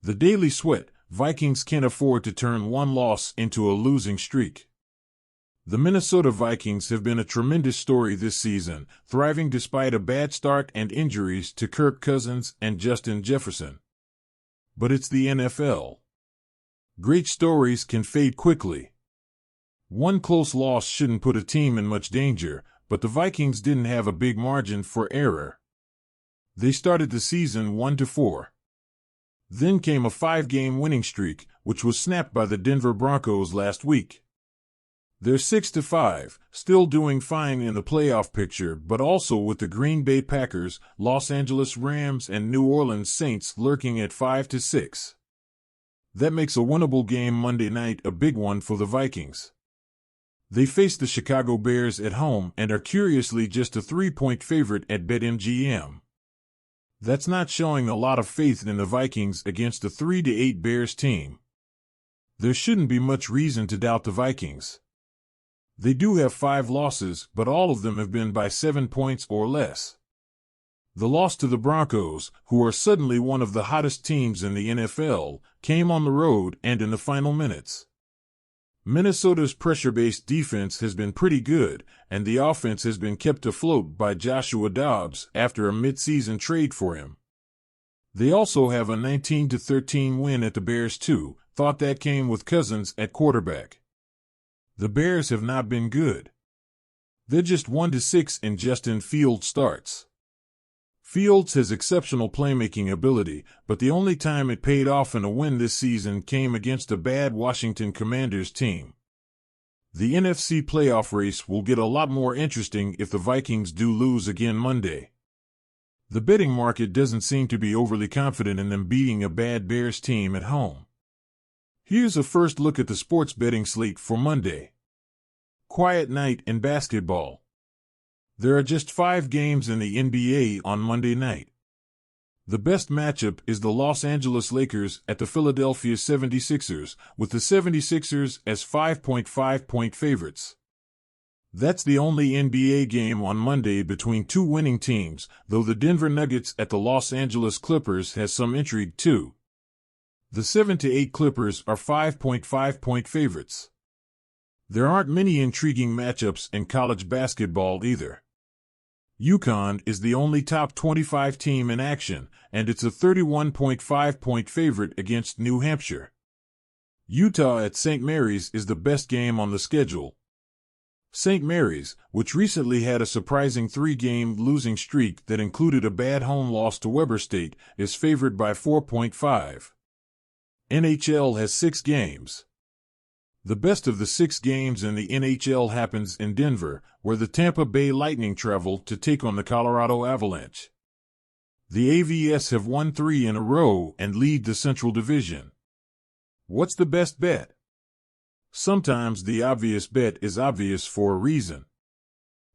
The Daily Sweat: Vikings can't afford to turn one loss into a losing streak. The Minnesota Vikings have been a tremendous story this season, thriving despite a bad start and injuries to Kirk Cousins and Justin Jefferson. But it's the NFL. Great stories can fade quickly. One close loss shouldn't put a team in much danger, but the Vikings didn't have a big margin for error. They started the season 1-4. Then came a 5-game winning streak, which was snapped by the Denver Broncos last week. They're 6-5, still doing fine in the playoff picture, but also with the Green Bay Packers, Los Angeles Rams, and New Orleans Saints lurking at 5-6. That makes a winnable game Monday night a big one for the Vikings. They face the Chicago Bears at home and are curiously just a 3-point favorite at BetMGM. That's not showing a lot of faith in the Vikings against a 3-8 Bears team. There shouldn't be much reason to doubt the Vikings. They do have 5 losses, but all of them have been by 7 points or less. The loss to the Broncos, who are suddenly one of the hottest teams in the NFL, came on the road and in the final minutes. Minnesota's pressure-based defense has been pretty good, and the offense has been kept afloat by Joshua Dobbs after a mid-season trade for him. They also have a 19-13 win at the Bears too, thought that came with Cousins at quarterback. The Bears have not been good. They're just 1-6 in Justin Fields starts. Fields has exceptional playmaking ability, but the only time it paid off in a win this season came against a bad Washington Commanders team. The NFC playoff race will get a lot more interesting if the Vikings do lose again Monday. The betting market doesn't seem to be overly confident in them beating a bad Bears team at home. Here's a first look at the sports betting slate for Monday. Quiet night in basketball. There are just 5 games in the NBA on Monday night. The best matchup is the Los Angeles Lakers at the Philadelphia 76ers, with the 76ers as 5.5-point favorites. That's the only NBA game on Monday between 2 winning teams, though the Denver Nuggets at the Los Angeles Clippers has some intrigue too. The 7-8 Clippers are 5.5-point favorites. There aren't many intriguing matchups in college basketball either. UConn is the only top 25 team in action, and it's a 31.5-point favorite against New Hampshire. Utah at St. Mary's is the best game on the schedule. St. Mary's, which recently had a surprising 3-game losing streak that included a bad home loss to Weber State, is favored by 4.5. NHL has 6 games. The best of the 6 games in the NHL happens in Denver, where the Tampa Bay Lightning travel to take on the Colorado Avalanche. The AVS have won 3 in a row and lead the Central Division. What's the best bet? Sometimes the obvious bet is obvious for a reason.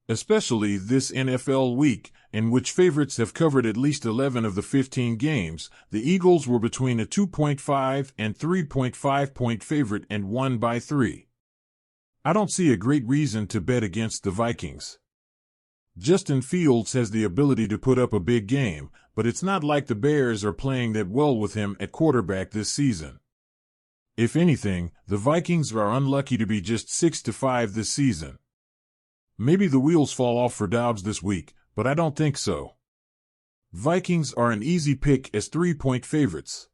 Especially this NFL week, in which favorites have covered at least 11 of the 15 games, the Eagles were between a 2.5 and 3.5-point favorite and won by 3. I don't see a great reason to bet against the Vikings. Justin Fields has the ability to put up a big game, but it's not like the Bears are playing that well with him at quarterback this season. If anything, the Vikings are unlucky to be just 6-5 this season. Maybe the wheels fall off for Dobbs this week, but I don't think so. Vikings are an easy pick as 3-point favorites.